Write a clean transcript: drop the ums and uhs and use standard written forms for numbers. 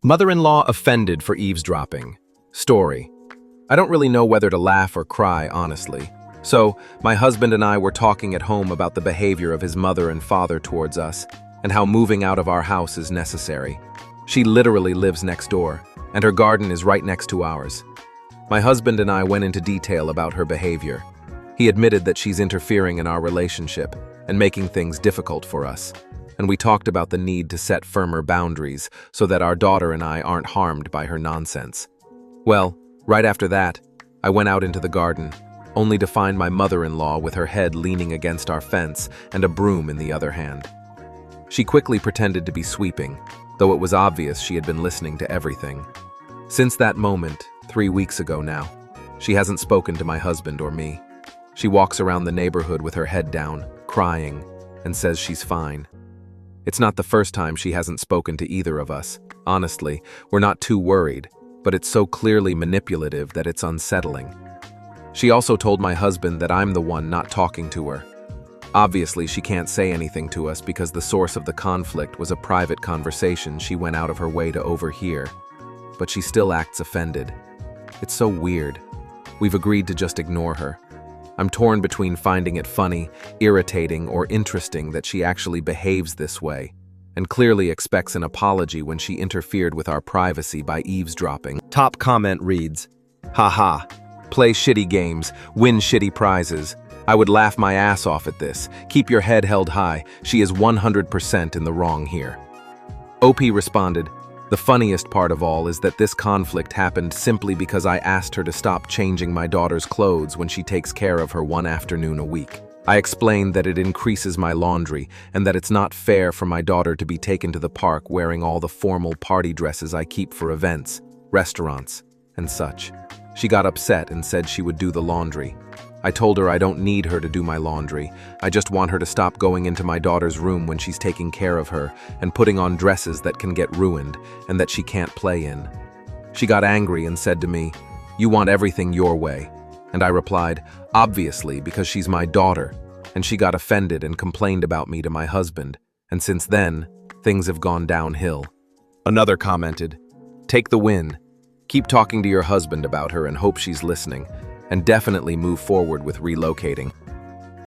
Mother-in-law offended for eavesdropping. Story. I don't really know whether to laugh or cry, honestly. So, my husband and I were talking at home about the behavior of his mother and father towards us, and how moving out of our house is necessary. She literally lives next door, and her garden is right next to ours. My husband and I went into detail about her behavior. He admitted that she's interfering in our relationship and making things difficult for us. And we talked about the need to set firmer boundaries so that our daughter and I aren't harmed by her nonsense. Well, right after that, I went out into the garden, only to find my mother-in-law with her head leaning against our fence and a broom in the other hand. She quickly pretended to be sweeping, though it was obvious she had been listening to everything. Since that moment, 3 weeks ago now, she hasn't spoken to my husband or me. She walks around the neighborhood with her head down, crying, and says she's fine. It's not the first time she hasn't spoken to either of us. Honestly, we're not too worried, but it's so clearly manipulative that it's unsettling. She also told my husband that I'm the one not talking to her. Obviously, she can't say anything to us because the source of the conflict was a private conversation she went out of her way to overhear. But she still acts offended. It's so weird. We've agreed to just ignore her. I'm torn between finding it funny, irritating, or interesting that she actually behaves this way, and clearly expects an apology when she interfered with our privacy by eavesdropping. Top comment reads, "Haha, play shitty games, win shitty prizes. I would laugh my ass off at this. Keep your head held high. She is 100% in the wrong here." OP responded, "The funniest part of all is that this conflict happened simply because I asked her to stop changing my daughter's clothes when she takes care of her one afternoon a week. I explained that it increases my laundry and that it's not fair for my daughter to be taken to the park wearing all the formal party dresses I keep for events, restaurants, and such. She got upset and said she would do the laundry. I told her I don't need her to do my laundry. I just want her to stop going into my daughter's room when she's taking care of her and putting on dresses that can get ruined and that she can't play in. She got angry and said to me, 'You want everything your way.' And I replied, 'Obviously, because she's my daughter.' And she got offended and complained about me to my husband. And since then, things have gone downhill." Another commented, "Take the win. Keep talking to your husband about her and hope she's listening. And definitely move forward with relocating."